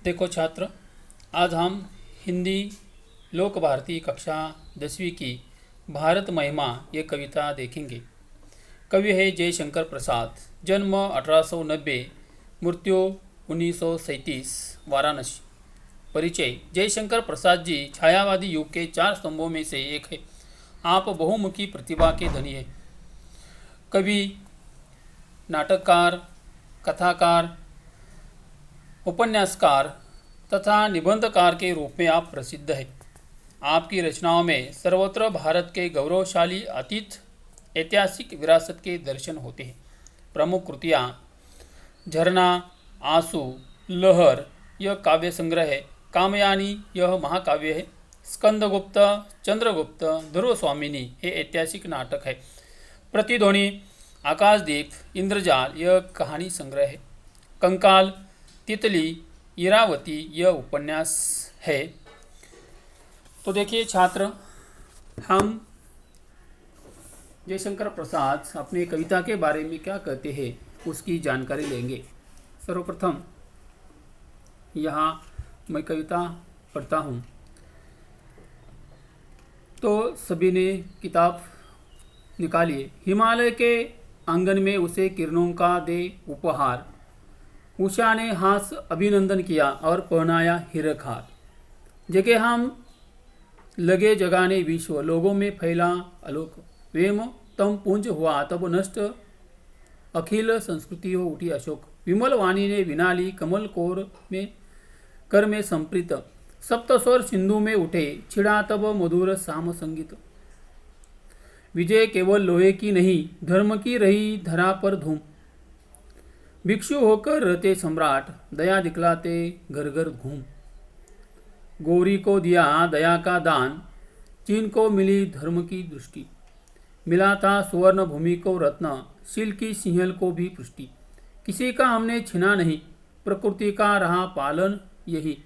देखो छात्र, आज हम हिंदी लोक भारती कक्षा 10वीं की भारत महिमा ये कविता देखेंगे। कवि है जयशंकर प्रसाद। जन्म 1890, मृत्यु 1937, वाराणसी। परिचय: जयशंकर प्रसाद जी छायावादी युग के 4 स्तंभों में से एक है। आप बहुमुखी प्रतिभा के धनी हैं। कवि, नाटककार, कथाकार, उपन्यासकार तथा निबंधकार के रूप में आप प्रसिद्ध हैं। आपकी रचनाओं में सर्वत्र भारत के गौरवशाली अतीत, ऐतिहासिक विरासत के दर्शन होते हैं। प्रमुख कृतियाँ: झरना, आंसू, लहर यह काव्य संग्रह है। कामयानी यह महाकाव्य है। स्कंदगुप्त, चंद्रगुप्त, ध्रुवस्वामिनी ये ऐतिहासिक नाटक है। प्रतिध्वनि, आकाशदीप, इंद्रजाल यह कहानी संग्रह है। कंकाल, तितली, इरावती यह उपन्यास है। तो देखिए छात्र, हम जयशंकर प्रसाद अपने कविता के बारे में क्या कहते हैं उसकी जानकारी लेंगे। सर्वप्रथम यहाँ मैं कविता पढ़ता हूँ। तो सभी ने किताब निकालिए। हिमालय के आंगन में उसे किरणों का दे उपहार, उषा ने हास अभिनंदन किया और पहनाया हीरक हार। जगह हम लगे जगाने विश्व, लोगों में फैला आलोक। वेम तम पुंज हुआ तब नष्ट, अखिल संस्कृति हो उठी अशोक। विमल वाणी ने विना ली कमल कोर में कर में संप्रीत। सप्तस्वर सिंधु में उठे, छिड़ा तब मधुर साम संगीत। विजय केवल लोहे की नहीं, धर्म की रही धरा पर धूम। भिक्षु होकर रहते सम्राट, दया दिखलाते घर घर घूम। गौरी को दिया दया का दान, चीन को मिली धर्म की दृष्टि। मिला था सुवर्ण भूमि को रत्न, शील की सिंहल को भी पुष्टि। किसी का हमने छिना नहीं, प्रकृति का रहा पालन यही।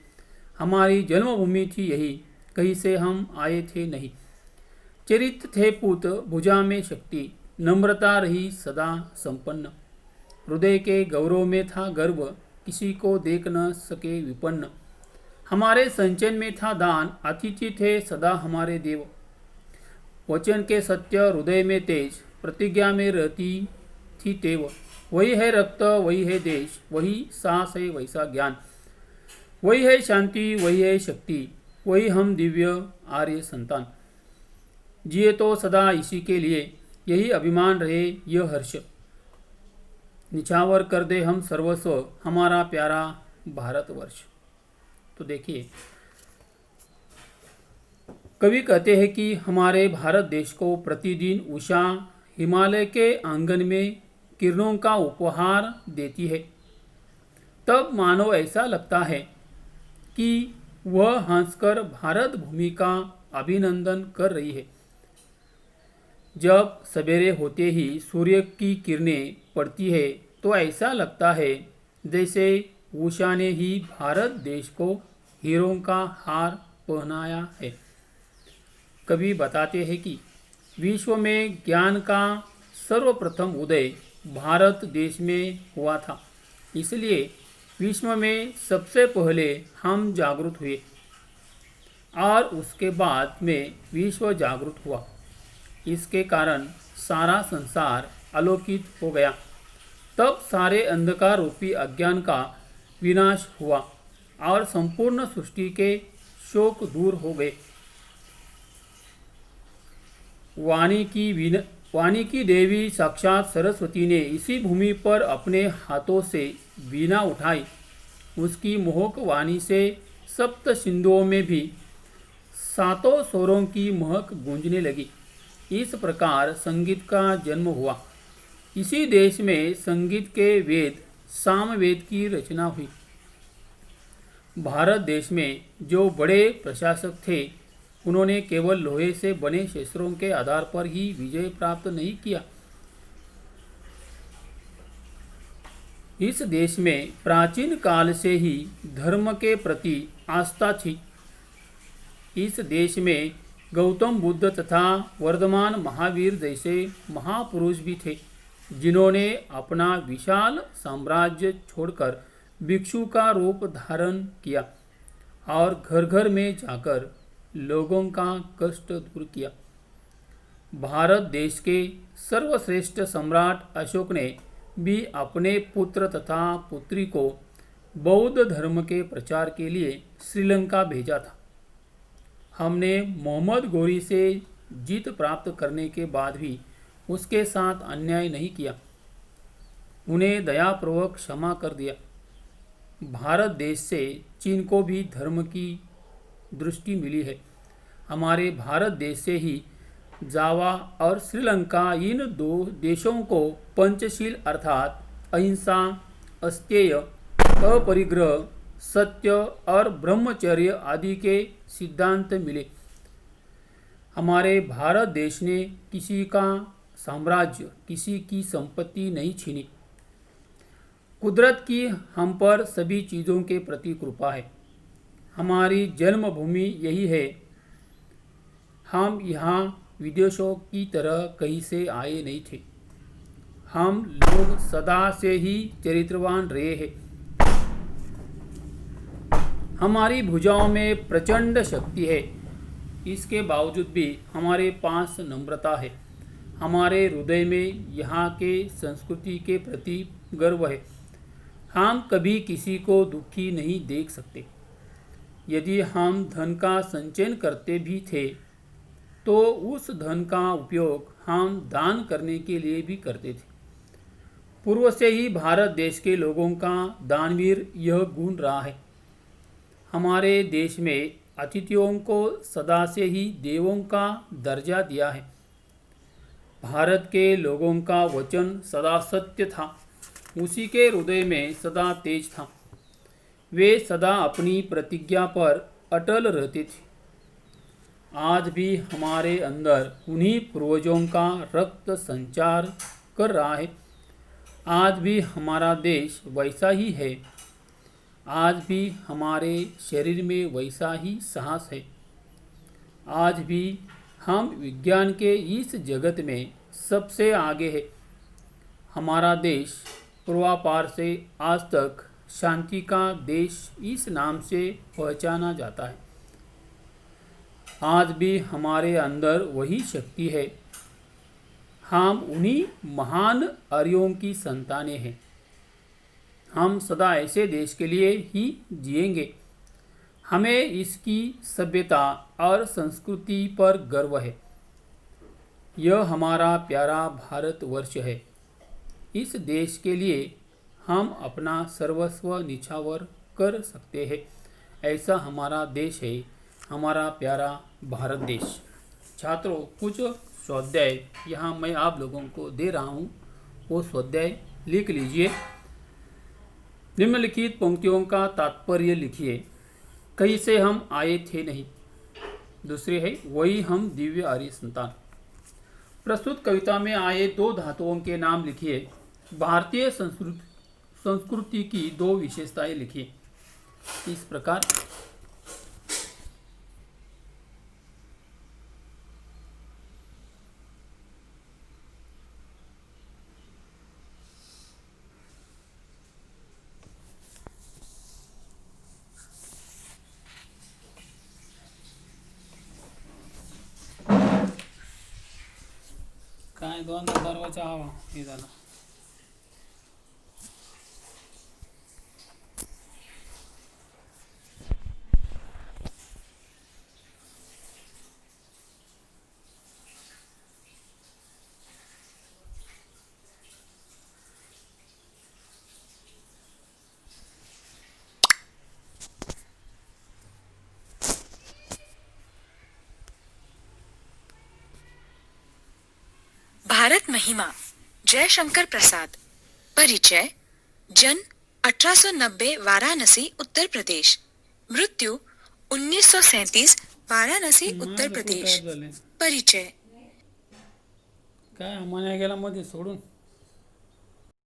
हमारी जन्मभूमि थी यही, कहीं से हम आए थे नहीं। चरित थे पूत, भुजा में शक्ति, नम्रता रही सदा संपन्न। हृदय के गौरव में था गर्व, किसी को देख न सके विपन्न। हमारे संचयन में था दान, अतिथि थे सदा हमारे देव। वचन के सत्य, हृदय में तेज, प्रतिज्ञा में रहती थी तेव। वही है रक्त, वही है देश, वही सास है वैसा ज्ञान। वही है शांति, वही है शक्ति, वही हम दिव्य आर्य संतान। जिए तो सदा इसी के लिए, यही अभिमान रहे यह हर्ष। निछावर कर दे हम सर्वस्व, हमारा प्यारा भारतवर्ष। तो देखिए, कवि कहते हैं कि हमारे भारत देश को प्रतिदिन उषा हिमालय के आंगन में किरणों का उपहार देती है। तब मानो ऐसा लगता है कि वह हंसकर भारत भूमि का अभिनंदन कर रही है। जब सवेरे होते ही सूर्य की किरणें पड़ती है तो ऐसा लगता है जैसे उषा ने ही भारत देश को हीरों का हार पहनाया है। कवि बताते हैं कि विश्व में ज्ञान का सर्वप्रथम उदय भारत देश में हुआ था, इसलिए विश्व में सबसे पहले हम जागृत हुए और उसके बाद में विश्व जागृत हुआ। इसके कारण सारा संसार आलोकित हो गया। तब सारे अंधकार रूपी अज्ञान का विनाश हुआ और संपूर्ण सृष्टि के शोक दूर हो गए। वाणी की देवी साक्षात सरस्वती ने इसी भूमि पर अपने हाथों से वीणा उठाई। उसकी मोहक वाणी से सप्त सिंधुओं में भी सातों स्वरों की महक गूंजने लगी। इस प्रकार संगीत का जन्म हुआ। इसी देश में संगीत के वेद सामवेद की रचना हुई। भारत देश में जो बड़े प्रशासक थे, उन्होंने केवल लोहे से बने शस्त्रों के आधार पर ही विजय प्राप्त नहीं किया। इस देश में प्राचीन काल से ही धर्म के प्रति आस्था थी। इस देश में गौतम बुद्ध तथा वर्धमान महावीर जैसे महापुरुष भी थे, जिन्होंने अपना विशाल साम्राज्य छोड़कर भिक्षु का रूप धारण किया और घर घर में जाकर लोगों का कष्ट दूर किया। भारत देश के सर्वश्रेष्ठ सम्राट अशोक ने भी अपने पुत्र तथा पुत्री को बौद्ध धर्म के प्रचार के लिए श्रीलंका भेजा था। हमने मोहम्मद गोरी से जीत प्राप्त करने के बाद भी उसके साथ अन्याय नहीं किया, उन्हें दयापूर्वक क्षमा कर दिया। भारत देश से चीन को भी धर्म की दृष्टि मिली है। हमारे भारत देश से ही जावा और श्रीलंका इन दो देशों को पंचशील अर्थात अहिंसा, अस्तेय, अपरिग्रह, सत्य और ब्रह्मचर्य आदि के सिद्धांत मिले। हमारे भारत देश ने किसी का साम्राज्य, किसी की संपत्ति नहीं छीनी। कुदरत की हम पर सभी चीज़ों के प्रति कृपा है। हमारी जन्मभूमि यही है। हम यहाँ विदेशों की तरह कहीं से आए नहीं थे। हम लोग सदा से ही चरित्रवान रहे हैं। हमारी भुजाओं में प्रचंड शक्ति है, इसके बावजूद भी हमारे पास नम्रता है। हमारे हृदय में यहाँ के संस्कृति के प्रति गर्व है। हम कभी किसी को दुखी नहीं देख सकते। यदि हम धन का संचयन करते भी थे तो उस धन का उपयोग हम दान करने के लिए भी करते थे। पूर्व से ही भारत देश के लोगों का दानवीर यह गुण रहा है। हमारे देश में अतिथियों को सदा से ही देवों का दर्जा दिया है। भारत के लोगों का वचन सदा सत्य था, उसी के हृदय में सदा तेज था। वे सदा अपनी प्रतिज्ञा पर अटल रहते थे। आज भी हमारे अंदर उन्हीं पूर्वजों का रक्त संचार कर रहा है। आज भी हमारा देश वैसा ही है। आज भी हमारे शरीर में वैसा ही साहस है। आज भी हम विज्ञान के इस जगत में सबसे आगे है। हमारा देश पूर्वापार से आज तक शांति का देश इस नाम से पहचाना जाता है। आज भी हमारे अंदर वही शक्ति है। हम उन्हीं महान आर्यों की संतानें हैं। हम सदा ऐसे देश के लिए ही जिएंगे। हमें इसकी सभ्यता और संस्कृति पर गर्व है। यह हमारा प्यारा भारतवर्ष है। इस देश के लिए हम अपना सर्वस्व निछावर कर सकते हैं। ऐसा हमारा देश है, हमारा प्यारा भारत देश। छात्रों, कुछ स्वाध्याय यहाँ मैं आप लोगों को दे रहा हूँ, वो स्वाध्याय लिख लीजिए। निम्नलिखित पंक्तियों का तात्पर्य लिखिए। कहीं से हम आए थे नहीं। दूसरी है, वही हम दिव्य आर्य संतान। प्रस्तुत कविता में आए दो धातुओं के नाम लिखिए। भारतीय संस्कृति की दो विशेषताएं लिखिए। इस प्रकार काय दोन दरवाजा हवा हे झालं। भारत महिमा। जयशंकर प्रसाद। परिचय। जन्म 1890 वाराणसी उत्तर प्रदेश। मृत्यु 1937 वाराणसी उत्तर प्रदेश। परिचय। काय म्हणाय गेला मध्ये सोडून